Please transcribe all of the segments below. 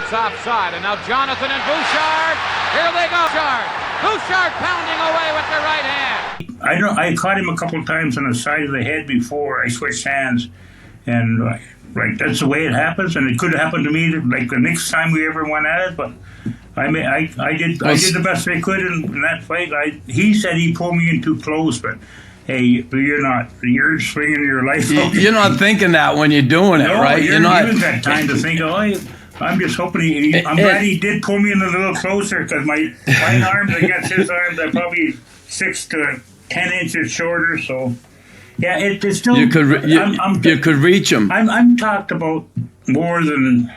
It's offside, and now Jonathan and Bouchard. Here they go. Bouchard pounding away with the right hand. I caught him a couple times on the side of the head before I switched hands, and right, that's the way it happens. And it could have happened to me like the next time we ever went at it, but I did the best I could in that fight. He said he pulled me in too close, but hey, you're not. You're swinging your life. You're not thinking that when you're doing it, right? You're not. You haven't got time to think. I'm just hoping I'm glad he did pull me in a little closer, because my arms against his arms are probably 6 to 10 inches shorter. So yeah, it's still. You could reach him. I'm talked about more than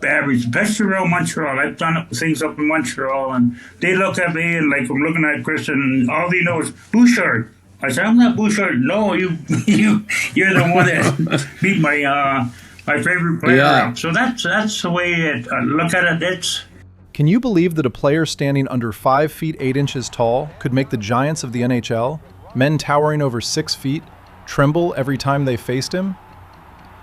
average, especially around Montreal. I've done things up in Montreal, and they look at me and like I'm looking at Chris, and all they know is Bouchard. I said, I'm not Bouchard. No, you're the one that beat my favorite player. Yeah. So that's the way I look at it. Can you believe that a player standing under 5 feet 8 inches tall could make the giants of the NHL, men towering over 6 feet, tremble every time they faced him?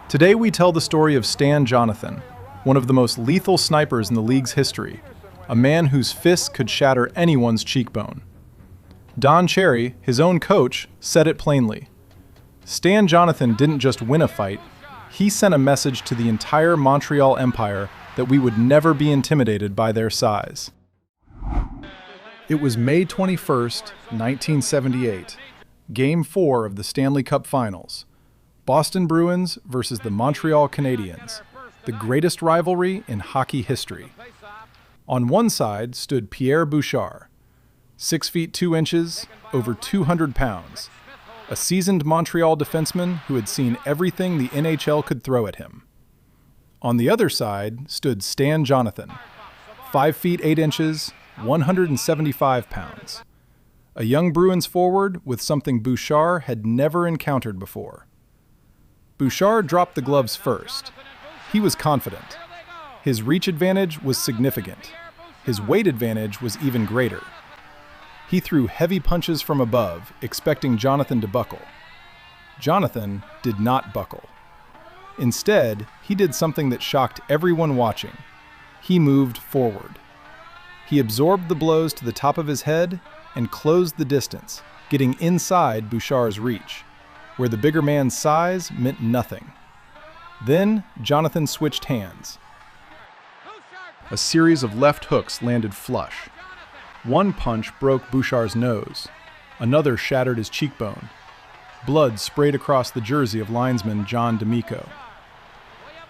Today we tell the story of Stan Jonathan, one of the most lethal snipers in the league's history, a man whose fists could shatter anyone's cheekbone. Don Cherry, his own coach, said it plainly. Stan Jonathan didn't just win a fight, he sent a message to the entire Montreal Empire that we would never be intimidated by their size. It was May 21st, 1978, Game 4 of the Stanley Cup Finals. Boston Bruins versus the Montreal Canadiens, the greatest rivalry in hockey history. On one side stood Pierre Bouchard, 6 feet 2 inches, over 200 pounds, a seasoned Montreal defenseman who had seen everything the NHL could throw at him. On the other side stood Stan Jonathan, 5 feet 8 inches, 175 pounds, a young Bruins forward with something Bouchard had never encountered before. Bouchard dropped the gloves first. He was confident. His reach advantage was significant. His weight advantage was even greater. He threw heavy punches from above, expecting Jonathan to buckle. Jonathan did not buckle. Instead, he did something that shocked everyone watching. He moved forward. He absorbed the blows to the top of his head and closed the distance, getting inside Bouchard's reach, where the bigger man's size meant nothing. Then, Jonathan switched hands. A series of left hooks landed flush. One punch broke Bouchard's nose. Another shattered his cheekbone. Blood sprayed across the jersey of linesman John D'Amico.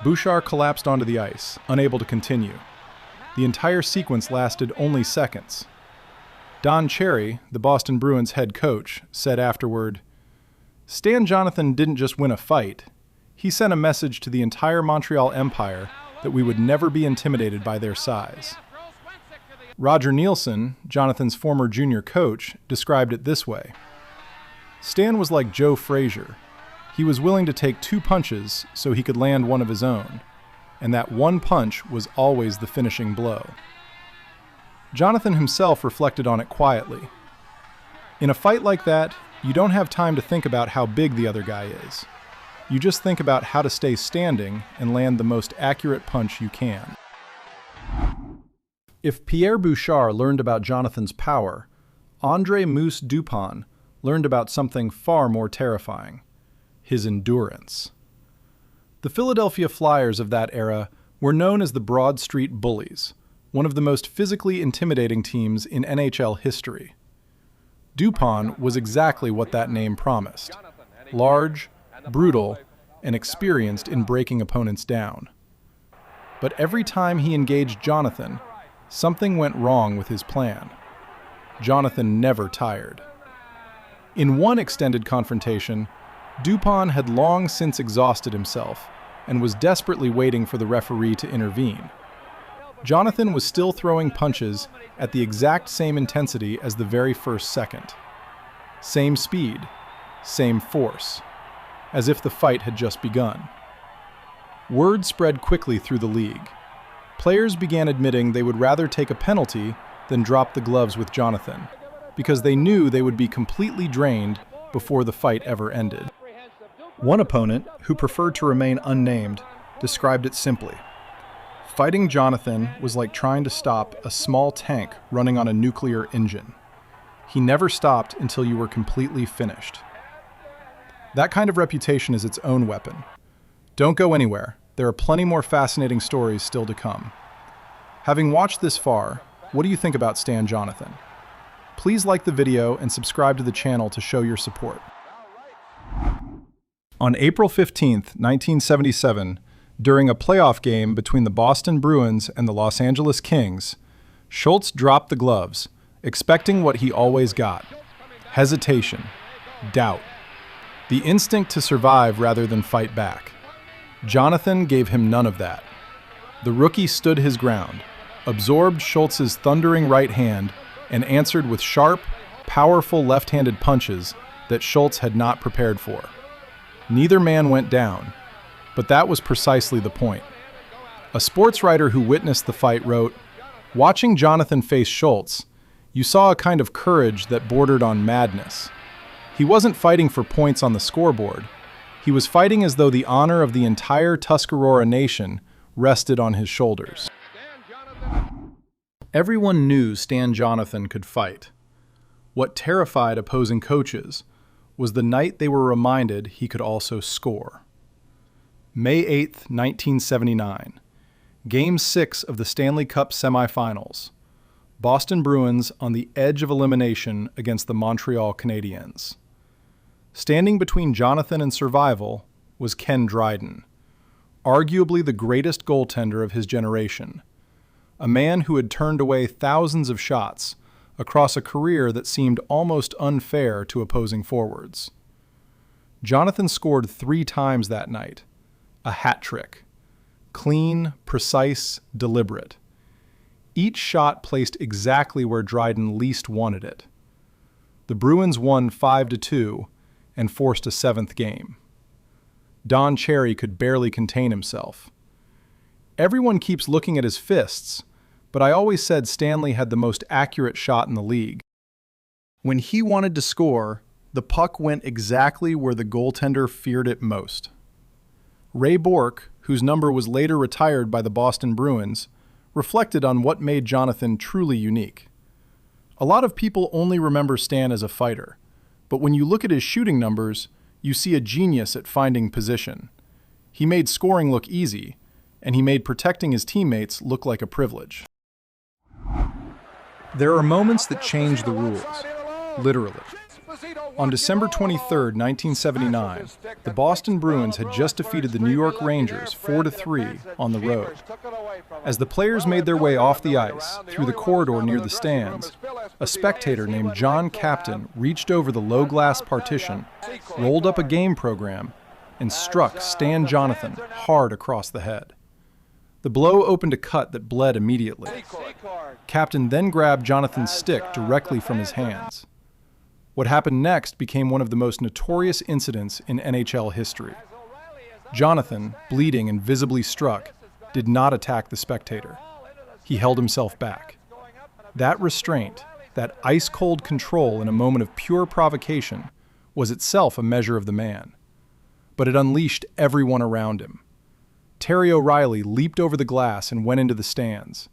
Bouchard collapsed onto the ice, unable to continue. The entire sequence lasted only seconds. Don Cherry, the Boston Bruins head coach, said afterward, "Stan Jonathan didn't just win a fight. He sent a message to the entire Montreal Empire that we would never be intimidated by their size." Roger Nielsen, Jonathan's former junior coach, described it this way. Stan was like Joe Frazier. He was willing to take 2 punches so he could land one of his own, and that one punch was always the finishing blow. Jonathan himself reflected on it quietly. In a fight like that, you don't have time to think about how big the other guy is. You just think about how to stay standing and land the most accurate punch you can. If Pierre Bouchard learned about Jonathan's power, André Moose Dupont learned about something far more terrifying: his endurance. The Philadelphia Flyers of that era were known as the Broad Street Bullies, one of the most physically intimidating teams in NHL history. Dupont was exactly what that name promised: large, brutal, and experienced in breaking opponents down. But every time he engaged Jonathan, something went wrong with his plan. Jonathan never tired. In one extended confrontation, Dupont had long since exhausted himself and was desperately waiting for the referee to intervene. Jonathan was still throwing punches at the exact same intensity as the very first second. Same speed, same force, as if the fight had just begun. Word spread quickly through the league. Players began admitting they would rather take a penalty than drop the gloves with Jonathan, because they knew they would be completely drained before the fight ever ended. One opponent, who preferred to remain unnamed, described it simply: Fighting Jonathan was like trying to stop a small tank running on a nuclear engine. He never stopped until you were completely finished. That kind of reputation is its own weapon. Don't go anywhere. There are plenty more fascinating stories still to come. Having watched this far, what do you think about Stan Jonathan? Please like the video and subscribe to the channel to show your support. On April 15th, 1977, during a playoff game between the Boston Bruins and the Los Angeles Kings, Schultz dropped the gloves, expecting what he always got: hesitation, doubt, the instinct to survive rather than fight back. Jonathan gave him none of that. The rookie stood his ground, absorbed Schultz's thundering right hand, and answered with sharp, powerful left-handed punches that Schultz had not prepared for. Neither man went down, but that was precisely the point. A sports writer who witnessed the fight wrote, "Watching Jonathan face Schultz, you saw a kind of courage that bordered on madness. He wasn't fighting for points on the scoreboard. He was fighting as though the honor of the entire Tuscarora nation rested on his shoulders." Everyone knew Stan Jonathan could fight. What terrified opposing coaches was the night they were reminded he could also score. May 8th, 1979. Game 6 of the Stanley Cup semifinals. Boston Bruins on the edge of elimination against the Montreal Canadiens. Standing between Jonathan and survival was Ken Dryden, arguably the greatest goaltender of his generation, a man who had turned away thousands of shots across a career that seemed almost unfair to opposing forwards. Jonathan scored 3 times that night, a hat trick, clean, precise, deliberate. Each shot placed exactly where Dryden least wanted it. The Bruins won 5-2 and forced a 7th game. Don Cherry could barely contain himself. Everyone keeps looking at his fists, but I always said Stanley had the most accurate shot in the league. When he wanted to score, the puck went exactly where the goaltender feared it most. Ray Bourque, whose number was later retired by the Boston Bruins, reflected on what made Jonathan truly unique. A lot of people only remember Stan as a fighter, but when you look at his shooting numbers, you see a genius at finding position. He made scoring look easy, and he made protecting his teammates look like a privilege. There are moments that change the rules, literally. On December 23, 1979, the Boston Bruins had just defeated the New York Rangers 4-3 on the road. As the players made their way off the ice through the corridor near the stands, a spectator named John Captain reached over the low glass partition, rolled up a game program, and struck Stan Jonathan hard across the head. The blow opened a cut that bled immediately. Captain then grabbed Jonathan's stick directly from his hands. What happened next became one of the most notorious incidents in NHL history. Jonathan, bleeding and visibly struck, did not attack the spectator. He held himself back. That restraint, that ice-cold control in a moment of pure provocation, was itself a measure of the man. But it unleashed everyone around him. Terry O'Reilly leaped over the glass and went into the stands.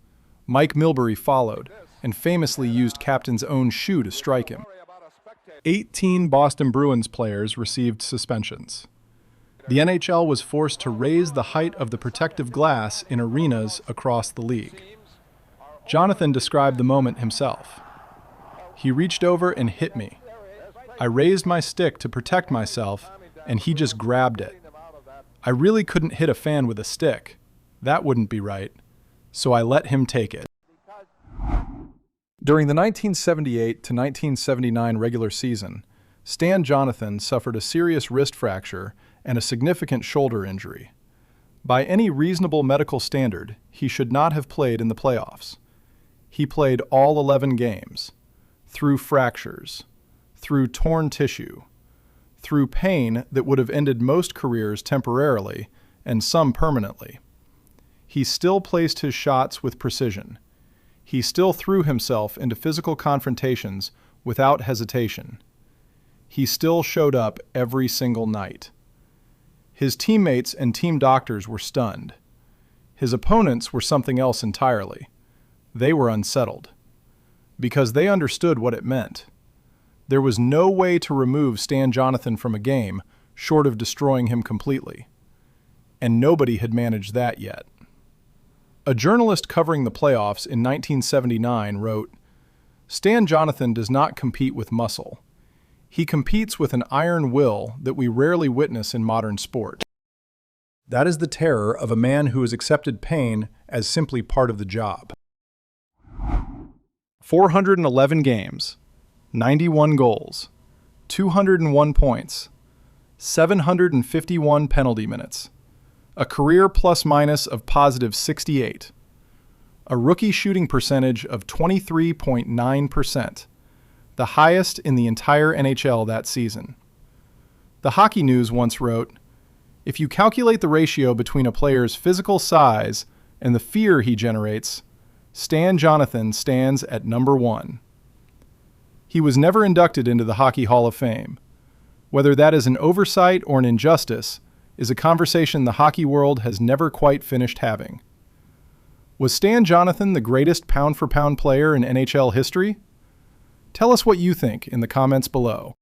Mike Milbury followed and famously used Captain's own shoe to strike him. 18 Boston Bruins players received suspensions. The NHL was forced to raise the height of the protective glass in arenas across the league. Jonathan described the moment himself. "He reached over and hit me. I raised my stick to protect myself, and he just grabbed it. I really couldn't hit a fan with a stick. That wouldn't be right. So I let him take it." During the 1978 to 1979 regular season, Stan Jonathan suffered a serious wrist fracture and a significant shoulder injury. By any reasonable medical standard, he should not have played in the playoffs. He played all 11 games, through fractures, through torn tissue, through pain that would have ended most careers temporarily and some permanently. He still placed his shots with precision. He still threw himself into physical confrontations without hesitation. He still showed up every single night. His teammates and team doctors were stunned. His opponents were something else entirely. They were unsettled. Because they understood what it meant. There was no way to remove Stan Jonathan from a game short of destroying him completely. And nobody had managed that yet. A journalist covering the playoffs in 1979 wrote, "Stan Jonathan does not compete with muscle. He competes with an iron will that we rarely witness in modern sport." That is the terror of a man who has accepted pain as simply part of the job. 411 games, 91 goals, 201 points, 751 penalty minutes, a career plus-minus of positive 68, a rookie shooting percentage of 23.9%, the highest in the entire NHL that season. The Hockey News once wrote, "If you calculate the ratio between a player's physical size and the fear he generates, Stan Jonathan stands at number 1. He was never inducted into the Hockey Hall of Fame. Whether that is an oversight or an injustice is a conversation the hockey world has never quite finished having. Was Stan Jonathan the greatest pound-for-pound player in NHL history? Tell us what you think in the comments below.